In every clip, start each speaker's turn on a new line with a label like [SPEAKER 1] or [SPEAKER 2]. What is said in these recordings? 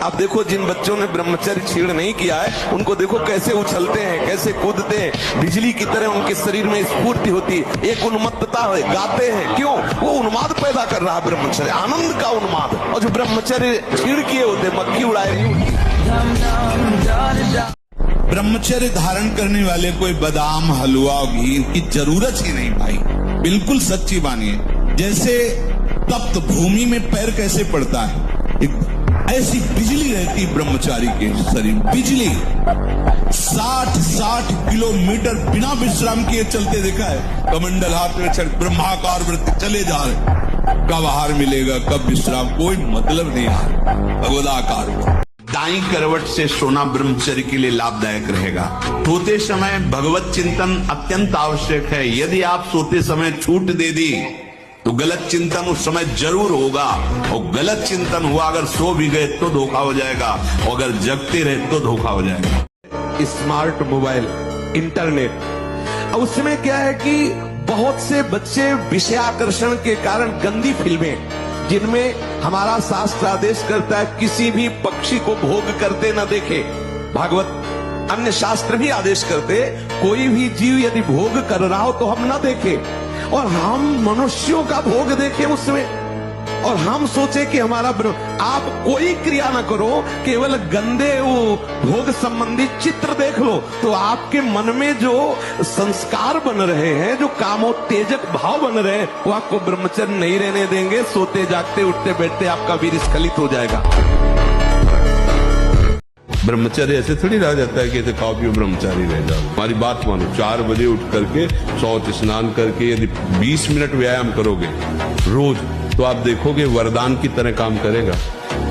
[SPEAKER 1] आप देखो जिन बच्चों ने ब्रह्मचर्य छीण नहीं किया है, उनको देखो कैसे उछलते हैं, कैसे कूदते हैं, बिजली की तरह उनके शरीर में स्फूर्ति होती है, एक उन्मत्तता है, गाते हैं। क्यों? वो उन्माद पैदा कर रहा है ब्रह्मचर्य, आनंद का उन्माद। और जो ब्रह्मचर्य छीण किए होते, मक्खी उड़ाए नहीं होती।
[SPEAKER 2] ब्रह्मचर्य धारण करने वाले कोई बादाम हलवा घी की जरूरत ही नहीं भाई, बिल्कुल सच्ची मानिए। जैसे तप्त भूमि में पैर कैसे पड़ता है, ऐसी बिजली रहती ब्रह्मचारी के शरीर। बिजली 60 किलोमीटर बिना विश्राम किए चलते देखा है। कमंडल हाथ में चल, ब्रह्माकार वृत्ति चले जा रहे। कब आहार मिलेगा, कब विश्राम, कोई मतलब नहीं है। भगवदाकार दाई करवट से सोना ब्रह्मचर्य के लिए लाभदायक रहेगा। सोते समय भगवत चिंतन अत्यंत आवश्यक है। यदि आप सोते समय छूट दे दी तो गलत चिंतन उस समय जरूर होगा, और गलत चिंतन हुआ अगर सो भी गए तो धोखा हो जाएगा, और अगर जगते रहे तो धोखा हो जाएगा।
[SPEAKER 1] स्मार्ट मोबाइल, इंटरनेट, उसमें क्या है कि बहुत से बच्चे विषयाकर्षण के कारण गंदी फिल्में, जिनमें हमारा शास्त्र आदेश करता है किसी भी पक्षी को भोग करते न देखे। भागवत अन्य शास्त्र भी आदेश करते, कोई भी जीव यदि भोग कर रहा हो तो हम न देखें, और हम मनुष्यों का भोग देखें उसमें, और हम सोचे कि हमारा आप कोई क्रिया ना करो, केवल गंदे वो भोग संबंधी चित्र देख लो, तो आपके मन में जो संस्कार बन रहे हैं, जो कामोत्तेजक भाव बन रहे हैं, वो आपको ब्रह्मचर्य नहीं रहने देंगे। सोते जागते उठते बैठते आपका वीर स्खलित हो जाएगा।
[SPEAKER 3] ब्रह्मचर्य ऐसे थोड़ी रह जाता है कि ऐसे खाओ पियो ब्रह्मचारी रह जाओ। हमारी बात मानो, 4 बजे उठ करके शौच स्नान करके यदि 20 मिनट व्यायाम करोगे रोज, तो आप देखोगे वरदान की तरह काम करेगा।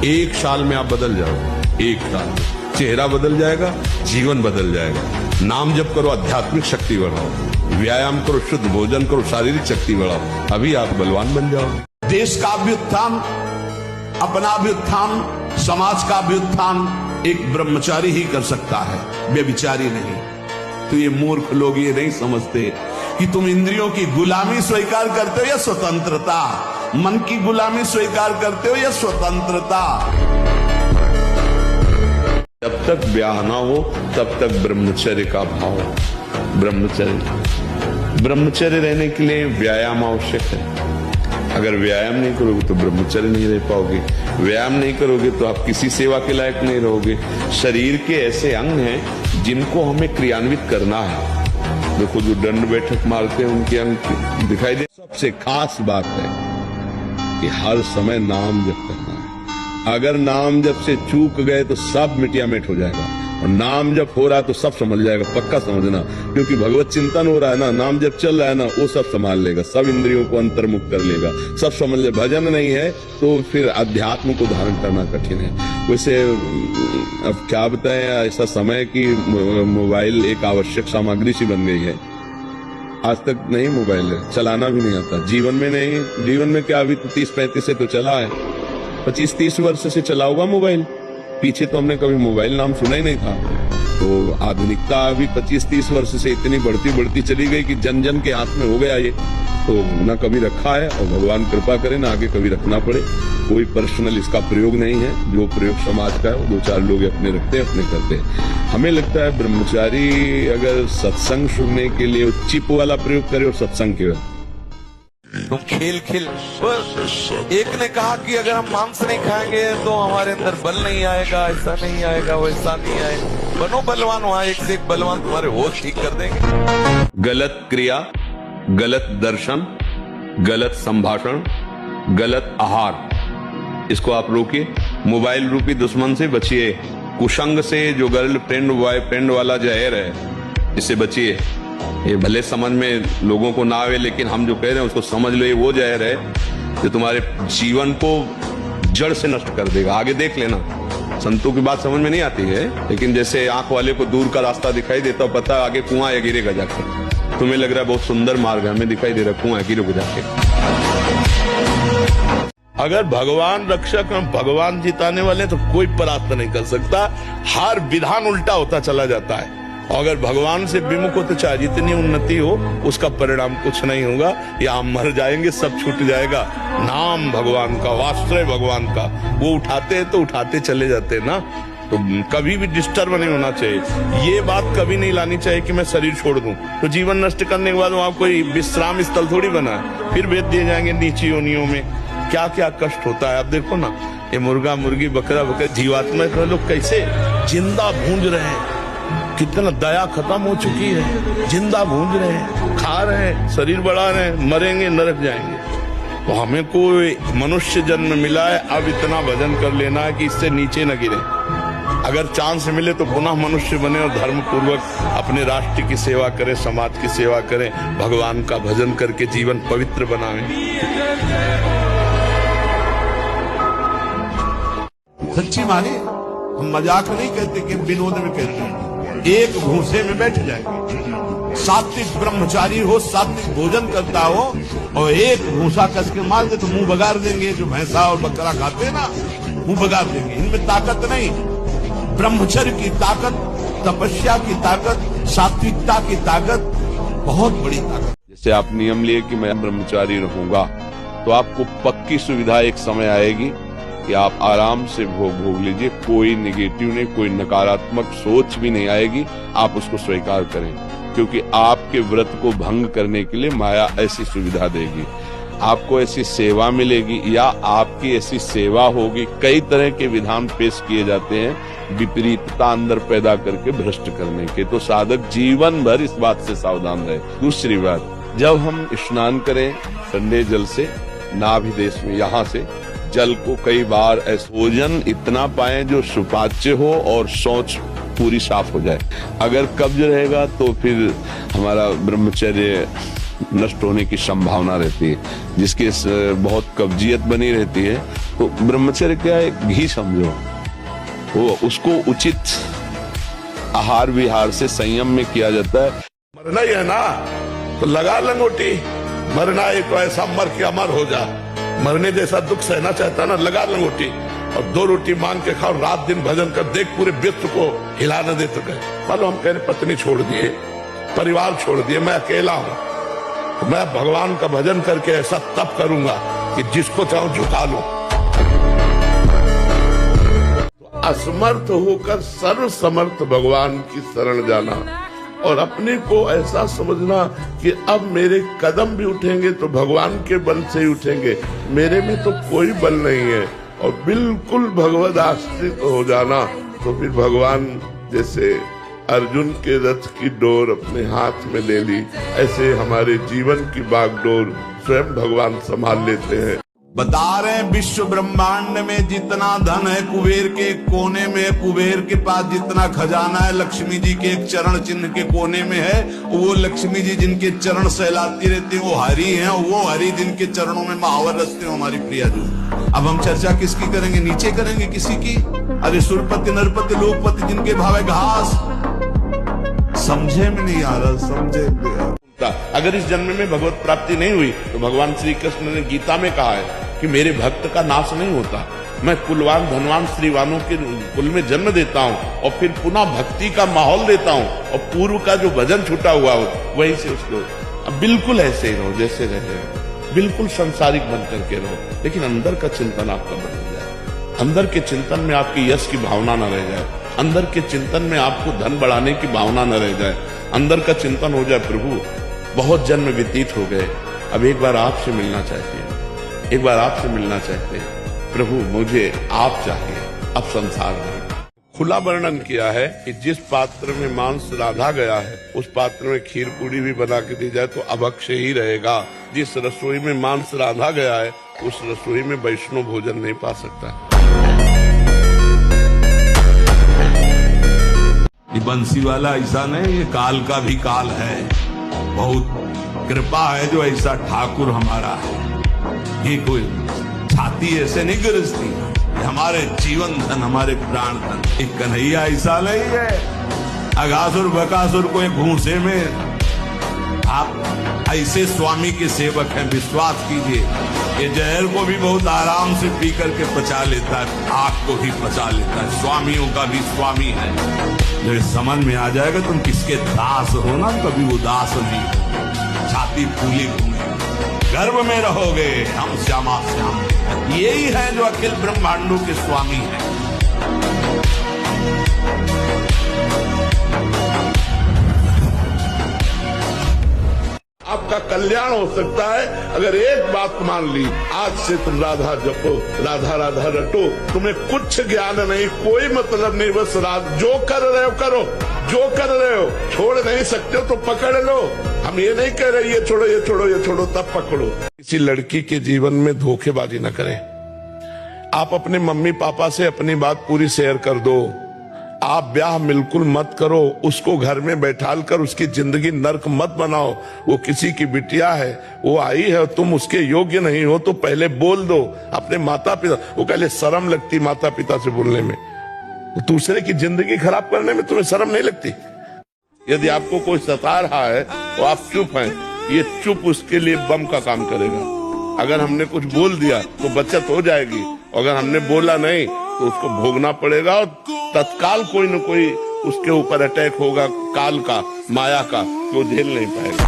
[SPEAKER 3] 1 साल में आप बदल जाओगे। 1 साल में चेहरा बदल जाएगा, जीवन बदल जाएगा। नाम जप करो, आध्यात्मिक शक्ति बढ़ाओ, व्यायाम करो, शुद्ध भोजन करो, शारीरिक शक्ति बढ़ाओ, अभी आप बलवान बन जाओ।
[SPEAKER 2] देश का भी उत्थान, अपना भी उत्थान, समाज का भी उत्थान एक ब्रह्मचारी ही कर सकता है, व्यभिचारी नहीं। तो ये मूर्ख लोग ये नहीं समझते कि तुम इंद्रियों की गुलामी स्वीकार करते हो या स्वतंत्रता, मन की गुलामी स्वीकार करते हो या स्वतंत्रता।
[SPEAKER 3] जब तक ब्याह ना हो तब तक ब्रह्मचर्य का भाव। ब्रह्मचर्य रहने के लिए व्यायाम आवश्यक है। अगर व्यायाम नहीं करोगे तो ब्रह्मचर्य नहीं रह पाओगे। व्यायाम नहीं करोगे तो आप किसी सेवा के लायक नहीं रहोगे। शरीर के ऐसे अंग हैं जिनको हमें क्रियान्वित करना है। देखो जो दंड बैठक मारते हैं उनके अंग दिखाई दे। सबसे खास बात है कि हर समय नाम जप करना है। अगर नाम जप से चूक गए तो सब मिटिया मिट हो जाएगा, और नाम जप हो रहा है तो सब समझ जाएगा, पक्का समझना। क्योंकि भगवत चिंतन हो रहा है ना, नाम जप चल रहा है ना, वो सब संभाल लेगा, सब इंद्रियों को अंतर्मुख कर लेगा, सब समझ ले। भजन नहीं है तो फिर अध्यात्म को धारण करना कठिन है। वैसे अब क्या बताएं, ऐसा समय कि मोबाइल एक आवश्यक सामग्री सी बन गई है। आज तक नहीं मोबाइल चलाना भी नहीं आता, जीवन में नहीं। जीवन में क्या, अभी तो 30-35 से तो चला है, 25-30 वर्ष से चला होगा मोबाइल। पीछे तो हमने कभी मोबाइल नाम सुना ही नहीं था। तो आधुनिकता अभी 25-30 वर्ष से इतनी बढ़ती चली गई कि जन जन के हाथ में हो गया ये। तो ना कभी रखा है, और भगवान कृपा करे ना आगे कभी रखना पड़े। कोई पर्सनल इसका प्रयोग नहीं है, जो प्रयोग समाज का है वो 2-4 लोग अपने रखते हैं, अपने करते हैं। हमें लगता है ब्रह्मचारी अगर सत्संग सुनने के लिए चिप वाला प्रयोग करे और सत्संग के
[SPEAKER 1] तुम खेल एक ने कहा कि अगर हम मांस नहीं खाएंगे तो हमारे अंदर बल नहीं आएगा, ऐसा नहीं आएगा, वैसा नहीं आएगा। बनो बलवान, वहां एक से एक बलवान तुम्हारे होश ठीक कर देंगे।
[SPEAKER 3] गलत क्रिया, गलत दर्शन, गलत संभाषण, गलत आहार, इसको आप रोकिए। मोबाइल रूपी दुश्मन से बचिए। कुसंग से, जो गर्लफ्रेंड बॉयफ्रेंड वाला जहर है, इससे बचिए। ये भले समझ में लोगों को ना आवे, लेकिन हम जो कह रहे हैं उसको समझ लो। ये वो जहर है जो तुम्हारे जीवन को जड़ से नष्ट कर देगा। आगे देख लेना। संतों की बात समझ में नहीं आती है, लेकिन जैसे आंख वाले को दूर का रास्ता दिखाई देता, पता आगे कुआं है, गिरेगा जाके। तुम्हें लग रहा है बहुत सुंदर मार्ग है, हमें दिखाई दे रहा है कुआं है, गिरेगा जाके।
[SPEAKER 2] अगर भगवान रक्षक, भगवान जिताने वाले, तो कोई परास्त नहीं कर सकता। हर विधान उल्टा होता चला जाता है।
[SPEAKER 3] अगर भगवान से विमुख हो तो चाहे जितनी उन्नति हो उसका परिणाम कुछ नहीं होगा, या हम मर जाएंगे, सब छूट जाएगा। नाम भगवान का, वास्त्र भगवान का, वो उठाते हैं तो उठाते चले जाते हैं ना। तो कभी भी डिस्टर्ब नहीं होना चाहिए। ये बात कभी नहीं लानी चाहिए कि मैं शरीर छोड़ दूं, तो जीवन नष्ट करने के बाद वहां कोई विश्राम स्थल थोड़ी बना है, फिर भेज दिए जाएंगे नीची योनियों में। क्या क्या कष्ट होता है। अब देखो ना, ये मुर्गा मुर्गी बकरा बकरा जीवात्मा के लोग कैसे जिंदा भूंज रहे हैं, कितना दया खत्म हो चुकी है, जिंदा भूंज रहे हैं, खा रहे हैं, शरीर बढ़ा रहे हैं, मरेंगे नरक जाएंगे। तो हमें कोई मनुष्य जन्म मिला है, अब इतना भजन कर लेना है कि इससे नीचे न गिरे। अगर चांस मिले तो पुनः मनुष्य बने और धर्म पूर्वक अपने राष्ट्र की सेवा करें, समाज की सेवा करें, भगवान का भजन करके जीवन पवित्र बनाएं।
[SPEAKER 2] सच्ची माने, हम मजाक नहीं कहते कि विनोद में कहते हैं। एक भूसे में बैठ जाएंगे, सात्विक ब्रह्मचारी हो, सात्विक भोजन करता हो, और एक भूसा कस के मार दे तो मुंह बगाड़ देंगे। जो भैंसा और बकरा खाते हैं ना, मुंह बगाड़ देंगे। इनमें ताकत नहीं, ब्रह्मचर्य की ताकत, तपस्या की ताकत, सात्विकता की ताकत, बहुत बड़ी ताकत।
[SPEAKER 3] जैसे आप नियम लिए कि मैं ब्रह्मचारी रहूंगा, तो आपको पक्की सुविधा एक समय आएगी कि आप आराम से भोग लीजिए, कोई निगेटिव नहीं, कोई नकारात्मक सोच भी नहीं आएगी। आप उसको स्वीकार करें, क्योंकि आपके व्रत को भंग करने के लिए माया ऐसी सुविधा देगी। आपको ऐसी सेवा मिलेगी या आपकी ऐसी सेवा होगी। कई तरह के विधान पेश किए जाते हैं विपरीतता अंदर पैदा करके भ्रष्ट करने के, तो साधक जीवन भर इस बात से सावधान रहे। दूसरी बात, जब हम स्नान करें ठंडे जल से, नाभि देश में यहाँ से जल को कई बार भोजन इतना पाएं जो सुपाच्य हो और शौच पूरी साफ हो जाए। अगर कब्ज रहेगा तो फिर हमारा ब्रह्मचर्य नष्ट होने की संभावना रहती है। जिसकी बहुत कब्जियत बनी रहती है, तो ब्रह्मचर्य क्या है, घी समझो, वो उसको उचित आहार विहार से संयम में किया जाता है।
[SPEAKER 2] मरना ही है ना, तो लगा लंगोटी। मरना है तो ऐसा मर के अमर हो जा। मरने जैसा दुख सहना चाहता ना, लगा लंगोटी और 2 रोटी मांग के खाओ, रात दिन भजन कर, देख पूरे विश्व को हिला न दे सके। मानो हम कह रहे पत्नी छोड़ दिए, परिवार छोड़ दिए, मैं अकेला हूं, तो मैं भगवान का भजन करके ऐसा तप करूंगा कि जिसको चाहूं झुका लो। असमर्थ होकर सर्व समर्थ भगवान की शरण जाना, और अपने को ऐसा समझना कि अब मेरे कदम भी उठेंगे तो भगवान के बल से ही उठेंगे, मेरे में तो कोई बल नहीं है, और बिल्कुल भगवद आश्रित हो जाना। तो फिर भगवान जैसे अर्जुन के रथ की डोर अपने हाथ में ले ली, ऐसे हमारे जीवन की बागडोर स्वयं भगवान संभाल लेते हैं। बता रहे हैं, विश्व ब्रह्मांड में जितना धन है कुबेर के कोने में है, कुबेर के पास जितना खजाना है लक्ष्मी जी के एक चरण चिन्ह के कोने में है। वो लक्ष्मी जी जिनके चरण सहलाती रहती है वो हरि हैं, वो हरि जिनके चरणों में महावर रचते हो हमारी प्रिया जी। अब हम चर्चा किसकी करेंगे, नीचे करेंगे किसी की? अरे सुरपति नरपति लोकपति जिनके भावे घास, समझे में नहीं आ रहा, समझे।
[SPEAKER 3] अगर इस जन्म में भगवत प्राप्ति नहीं हुई तो भगवान श्री कृष्ण ने गीता में कहा है कि मेरे भक्त का नाश नहीं होता, मैं कुलवान धनवान श्रीवानों के कुल में जन्म देता हूँ और फिर पुनः भक्ति का माहौल देता हूँ, और पूर्व का जो भजन छूटा हुआ हो वहीं से उसको। अब बिल्कुल ऐसे ही रहो जैसे रह रहे हो, बिल्कुल संसारिक बन करके रहो, लेकिन अंदर का चिंतन आपका बदल जाए। अंदर के चिंतन में आपकी यश की भावना न रह जाए, अंदर के चिंतन में आपको धन बढ़ाने की भावना न रह जाए, अंदर का चिंतन हो जाए प्रभु बहुत जन्म व्यतीत हो गए, अब एक बार आपसे मिलना चाहते हैं, एक बार आपसे मिलना चाहते हैं प्रभु, मुझे आप चाहिए, अब संसार में। खुला वर्णन किया है कि जिस पात्र में मांस राधा गया है उस पात्र में खीर पूरी भी बना के दी जाए तो अभक्ष्य ही रहेगा। जिस रसोई में मांस राधा गया है उस रसोई में वैष्णव भोजन नहीं पा सकता।
[SPEAKER 2] ये बंसी वाला ऐसा नहीं, ये काल का भी काल है। बहुत कृपा है जो ऐसा ठाकुर हमारा है। ये कोई छाती ऐसे नहीं गरजती, हमारे जीवन धन, हमारे प्राण धन। एक कन्हैया ऐसा नहीं है अगासुर बकासुर को एक भूसे में आप ऐसे स्वामी के सेवक हैं, विश्वास कीजिए। ये जहर को भी बहुत आराम से पी करके पचा लेता है, आग को भी पचा लेता है। स्वामियों का भी स्वामी है। जब समझ में आ जाएगा तुम किसके दास हो ना, कभी उदास नहीं हो, छाती फूली घूमे, गर्भ में रहोगे, हम श्यामा श्याम। यही है जो अखिल ब्रह्मांडों के स्वामी हैं।
[SPEAKER 3] आपका कल्याण हो सकता है अगर एक बात मान ली, आज से तुम राधा जपो, राधा राधा रटो, तुम्हें कुछ ज्ञान नहीं, कोई मतलब नहीं, बस जो कर रहे हो करो, जो कर रहे हो छोड़ नहीं सकते हो तो पकड़ लो। हम ये नहीं कह रहे ये छोड़ो ये छोड़ो ये छोड़ो, तब पकड़ो। किसी लड़की के जीवन में धोखेबाजी न करें। आप अपने मम्मी पापा से अपनी बात पूरी शेयर कर दो। आप ब्याह बिल्कुल मत करो, उसको घर में बैठाल कर उसकी जिंदगी नर्क मत बनाओ। वो किसी की बिटिया है, वो आई है, तुम उसके योग्य नहीं हो तो पहले बोल दो अपने माता पिता। वो पहले शर्म लगती माता पिता से बोलने में, दूसरे की जिंदगी खराब करने में तुम्हें शर्म नहीं लगती? यदि आपको कोई सता रहा है तो आप चुप हैं, ये चुप उसके लिए बम का काम करेगा। अगर हमने कुछ बोल दिया तो बचत हो जाएगी, अगर हमने बोला नहीं तो उसको भोगना पड़ेगा और तत्काल कोई न कोई उसके ऊपर अटैक होगा, काल का, माया का, वो झेल नहीं पाएगा।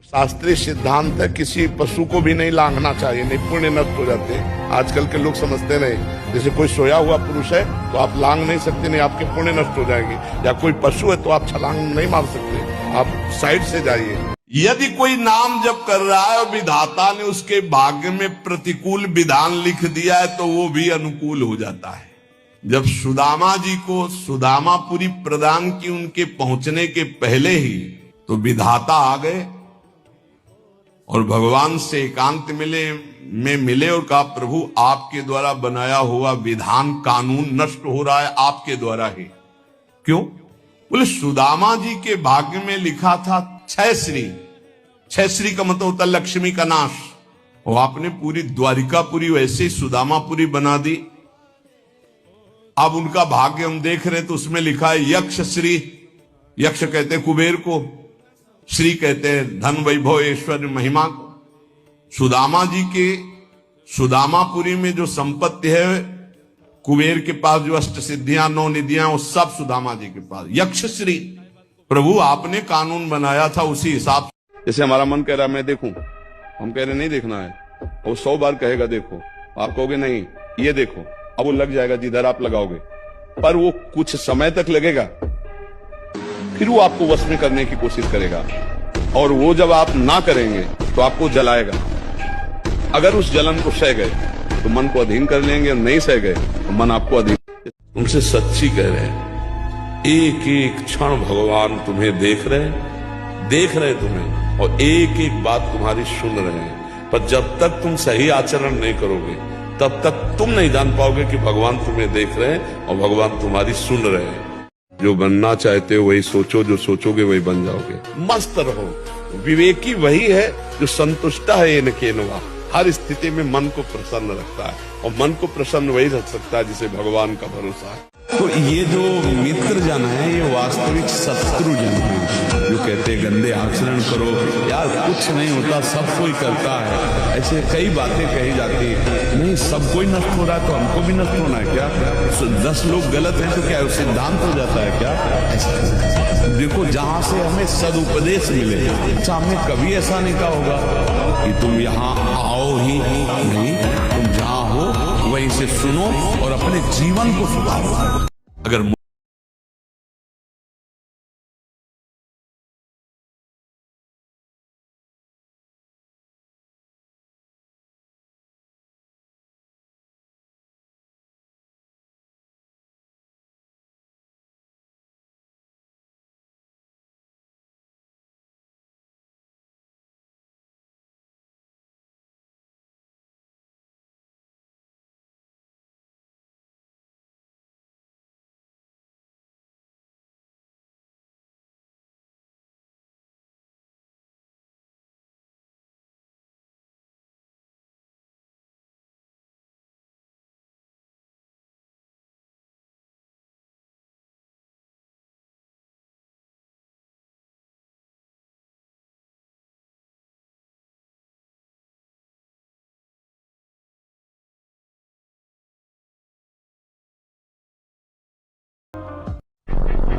[SPEAKER 3] शास्त्रीय सिद्धांत है किसी पशु को भी नहीं लांघना चाहिए, नहीं पुण्य नष्ट हो जाते हैं। आजकल के लोग समझते नहीं, जैसे कोई सोया हुआ पुरुष है तो आप लांघ नहीं सकते, नहीं आपके पुण्य नष्ट हो जाएंगे, या कोई पशु है तो आप छलांग नहीं मार सकते, आप साइड से जाइए।
[SPEAKER 2] यदि कोई नाम जप कर रहा है और विधाता ने उसके भाग्य में प्रतिकूल विधान लिख दिया है तो वो भी अनुकूल हो जाता है। जब सुदामा जी को सुदामापुरी प्रदान की उनके पहुंचने के पहले ही, तो विधाता आ गए और भगवान से एकांत मिले और कहा, प्रभु आपके द्वारा बनाया हुआ विधान कानून नष्ट हो रहा है आपके द्वारा ही। क्यों? बोले सुदामा जी के भाग्य में लिखा था छह श्री। छह श्री का मतलब होता लक्ष्मी का नाश, और आपने पूरी द्वारिकापुरी वैसे ही सुदामापुरी बना दी। अब उनका भाग्य हम देख रहे हैं तो उसमें लिखा है यक्ष श्री। यक्ष कहते हैं कुबेर को, श्री कहते हैं धन वैभव ऐश्वर्य महिमा को। सुदामा जी के सुदामापुरी में जो संपत्ति है, कुबेर के पास जो अष्ट सिद्धियां 9 निधियां, वो सब सुदामा जी के पास। यक्ष श्री, प्रभु आपने कानून बनाया था उसी हिसाब से।
[SPEAKER 3] जैसे हमारा मन कह रहा है मैं देखूं, हम कह रहे नहीं देखना है, वो 100 बार कहेगा देखो, आप कहोगे नहीं ये देखो, अब वो लग जाएगा जिधर आप लगाओगे, पर वो कुछ समय तक लगेगा, फिर वो आपको वश में करने की कोशिश करेगा, और वो जब आप ना करेंगे तो आपको जलाएगा। अगर उस जलन को सह गए तो मन को अधीन कर लेंगे, और नहीं सह गए तो मन आपको अधीन। उनसे सच्ची कह रहे हैं, एक एक क्षण भगवान तुम्हें देख रहे तुम्हें, और एक एक बात तुम्हारी सुन रहे हैं। पर जब तक तुम सही आचरण नहीं करोगे तब तक तुम नहीं जान पाओगे कि भगवान तुम्हें देख रहे हैं और भगवान तुम्हारी सुन रहे हैं। जो बनना चाहते हो वही सोचो, जो सोचोगे वही बन जाओगे। मस्त रहो। विवेकी वही है जो संतुष्ट है इन केनवा, हर स्थिति में मन को प्रसन्न रखता है, और मन को प्रसन्न वही रख सकता है जिसे भगवान का भरोसा है।
[SPEAKER 4] तो ये जो मित्र जन है ये वास्तविक शत्रु जन है, जो कहते हैं गंदे आचरण करो, यार कुछ नहीं होता, सब कोई करता है। ऐसे कई बातें कही जाती है, नहीं सब कोई नष्ट हो रहा है तो हमको भी नष्ट होना है क्या? 10 लोग गलत हैं तो क्या सिद्धांत हो जाता है क्या? ऐसा देखो, जहां से हमें सदुपदेश मिले, अच्छा हमने कभी ऐसा नहीं कहा होगा कि तुम यहाँ आओ ही नहीं, तुम जहां हो वहीं से सुनो और अपने जीवन को सुधारो।
[SPEAKER 2] अगर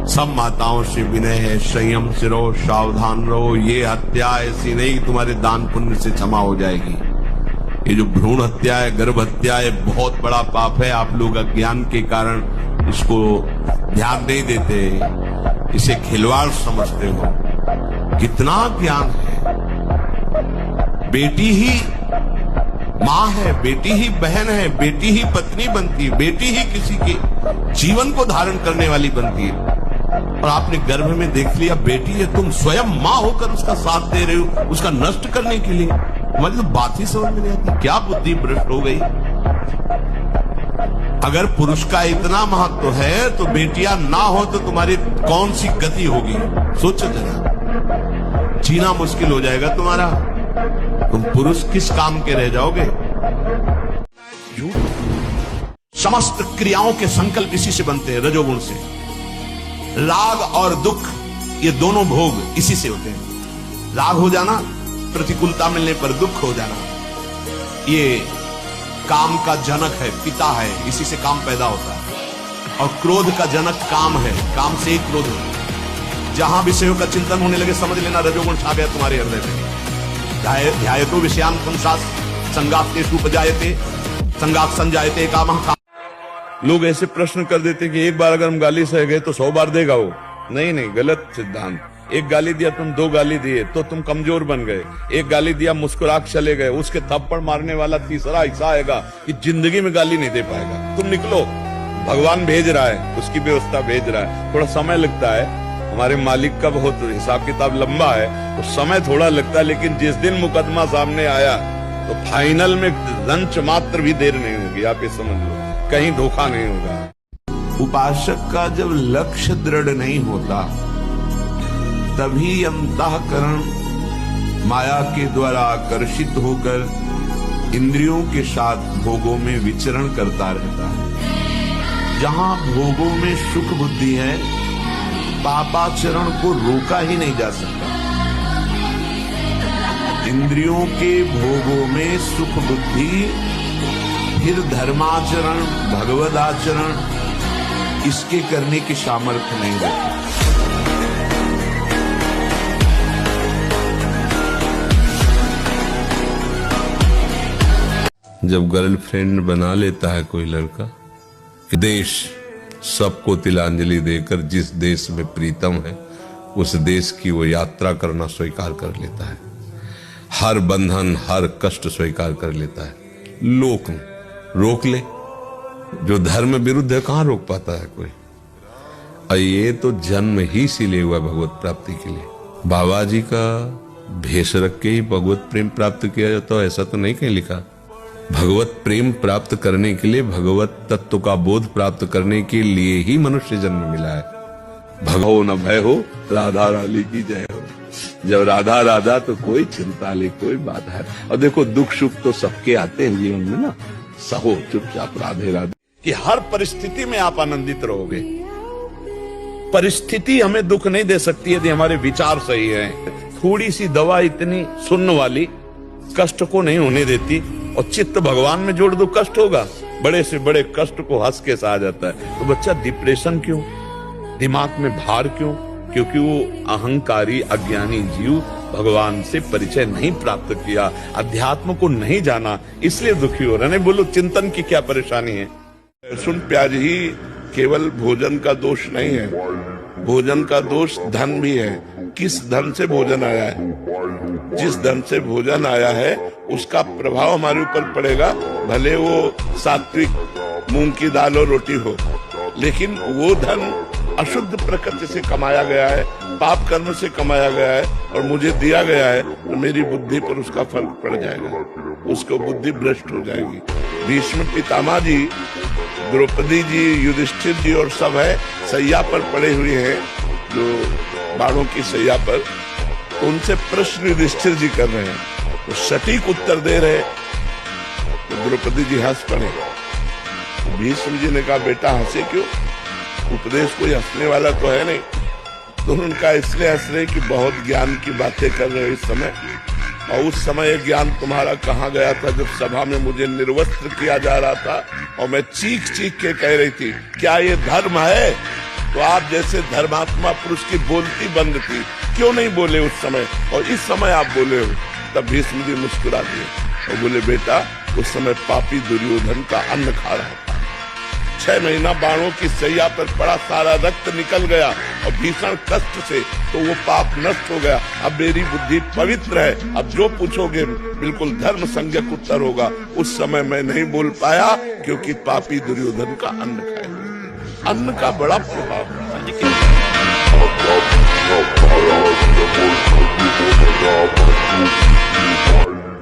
[SPEAKER 3] सब माताओं से विनय है, संयम से रहो, सावधान रहो। ये हत्या ऐसी नहीं तुम्हारे दान पुण्य से क्षमा हो जाएगी। ये जो भ्रूण हत्या है, गर्भ हत्या है, बहुत बड़ा पाप है। आप लोग अज्ञान के कारण इसको ध्यान नहीं देते, इसे खिलवाड़ समझते हो। कितना ज्ञान है। बेटी ही माँ है, बेटी ही बहन है, बेटी ही पत्नी बनती है, बेटी ही किसी के जीवन को धारण करने वाली बनती है। और आपने गर्भ में देख लिया बेटी है, तुम स्वयं माँ होकर उसका साथ दे रहे हो, उसका नष्ट करने के लिए। हमारी तो बात ही समझ में नहीं आती, क्या बुद्धि भ्रष्ट हो गई। अगर पुरुष का इतना महत्व है तो बेटियां ना हो तो तुम्हारी कौन सी गति होगी, सोचो जरा। जीना मुश्किल हो जाएगा तुम्हारा। तुम पुरुष किस काम के रह जाओगे। समस्त क्रियाओं के संकल्प इसी से बनते हैं, रजोगुण से। राग और दुख ये दोनों भोग इसी से होते हैं। राग हो जाना, प्रतिकूलता मिलने पर दुख हो जाना, ये काम का जनक है, पिता है, इसी से काम पैदा होता है। और क्रोध का जनक काम है, काम से ही क्रोध होता है। जहां विषयों का चिंतन होने लगे समझ लेना रजोगुण छा गया तुम्हारे हृदय में। ध्यायतो विषयान पुंसास संगातेषु उपजायते संगात संजायते कामः।
[SPEAKER 4] लोग ऐसे प्रश्न कर देते कि एक बार अगर हम गाली सह गए तो 100 बार देगा वो। नहीं नहीं, गलत सिद्धांत। एक गाली दिया, तुम 2 गाली दिए तो तुम कमजोर बन गए। एक गाली दिया, मुस्कुरा चले गए, उसके थप्पड़ मारने वाला तीसरा ऐसा आएगा कि जिंदगी में गाली नहीं दे पाएगा। तुम निकलो, भगवान भेज रहा है, उसकी व्यवस्था भेज रहा है। थोड़ा समय लगता है, हमारे मालिक का बहुत हिसाब किताब लंबा है तो समय थोड़ा लगता है, लेकिन जिस दिन मुकदमा सामने आया तो फाइनल में लंच मात्र भी देर नहीं होगी। आप ये समझ लो, कहीं धोखा नहीं होगा।
[SPEAKER 3] उपासक का जब लक्ष्य दृढ़ नहीं होता तभी अंतःकरण माया के द्वारा आकर्षित होकर इंद्रियों के साथ भोगों में विचरण करता रहता है। जहां भोगों में सुख बुद्धि है, पापाचरण को रोका ही नहीं जा सकता। इंद्रियों के भोगों में सुख बुद्धि, फिर धर्माचरण, भगवदाचरण, इसके करने की सामर्थ्य नहीं रहती।
[SPEAKER 4] जब गर्लफ्रेंड बना लेता है कोई लड़का, देश सबको तिलांजलि देकर जिस देश में प्रीतम है उस देश की वो यात्रा करना स्वीकार कर लेता है। हर बंधन, हर कष्ट स्वीकार कर लेता है। लोक रोक ले, जो धर्म विरुद्ध है कहां रोक पाता है कोई। और ये तो जन्म ही इसीलिए हुआ भगवत प्राप्ति के लिए। बाबा जी का भेष रख के ही भगवत प्रेम प्राप्त किया जाता है, ऐसा तो नहीं कहीं लिखा। भगवत प्रेम प्राप्त करने के लिए, भगवत तत्व का बोध प्राप्त करने के लिए ही मनुष्य जन्म मिला है।
[SPEAKER 3] भगो न भय हो, राधा रानी की जय हो। जब राधा राधा तो कोई चिंता नहीं, कोई बाधा है। और देखो दुख सुख तो सबके आते हैं जीवन में ना, सहो चुपचाप राधे राधे।
[SPEAKER 4] कि हर परिस्थिति में आप आनंदित रहोगे। परिस्थिति हमें दुख नहीं दे सकती यदि हमारे विचार सही है। थोड़ी सी दवा इतनी सुन्न वाली कष्ट को नहीं होने देती, और चित्त भगवान में जोड़ दो कष्ट होगा। बड़े से बड़े कष्ट को हंस के सहा जाता है। तो बच्चा डिप्रेशन क्यों, दिमाग में भार क्यों? क्योंकि वो अहंकारी अज्ञानी जीव भगवान से परिचय नहीं प्राप्त किया, अध्यात्म को नहीं जाना, इसलिए दुखी हो रहे। नहीं बोलो चिंतन की क्या परेशानी है।
[SPEAKER 3] लहसुन प्याज ही केवल भोजन का दोष नहीं है, भोजन का दोष धन भी है। किस धन से भोजन आया है, जिस धन से भोजन आया है उसका प्रभाव हमारे ऊपर पड़ेगा। भले वो सात्विक मूंग की दाल और रोटी हो, लेकिन वो धन अशुद्ध प्रकृति से कमाया गया है, पाप कर्म से कमाया गया है और मुझे दिया गया है, तो मेरी बुद्धि पर उसका फर्क पड़ जाएगा, उसको बुद्धि भ्रष्ट हो जाएगी। भीष्म पितामह जी, द्रौपदी जी, युधिष्ठिर जी और सब है सैया पर पड़े हुए हैं, जो बाणों की सैया पर। तो उनसे प्रश्न युधिष्ठिर जी कर रहे हैं, तो सटीक उत्तर दे रहे, तो द्रौपदी जी हंस पड़े। तो भीष्म जी ने कहा बेटा हंसे क्यों, उपदेश कोई हंसने वाला तो है नहीं। तो उनका इसलिए हंस रहे कि बहुत ज्ञान की बातें कर रहे हो इस समय, और उस समय ये ज्ञान तुम्हारा कहाँ गया था जब सभा में मुझे निर्वस्त्र किया जा रहा था और मैं चीख चीख के कह रही थी क्या ये धर्म है
[SPEAKER 5] तो आप जैसे धर्मात्मा पुरुष की बोलती बंद थी, क्यों नहीं बोले उस समय, और इस समय आप बोले हो। तब भीष्म जी मुस्कुरा दिए और बोले, बेटा उस समय पापी दुर्योधन का अन्न खा रहा था, 6 महीना बाणों की सैया पर पड़ा, सारा रक्त निकल गया और भीषण कष्ट से तो वो पाप नष्ट हो गया। अब मेरी बुद्धि पवित्र है, अब जो पूछोगे बिल्कुल धर्म संज्ञक उत्तर होगा। उस समय मैं नहीं बोल पाया क्योंकि पापी दुर्योधन का अन्न खाया। अन्न का बड़ा प्रभाव है।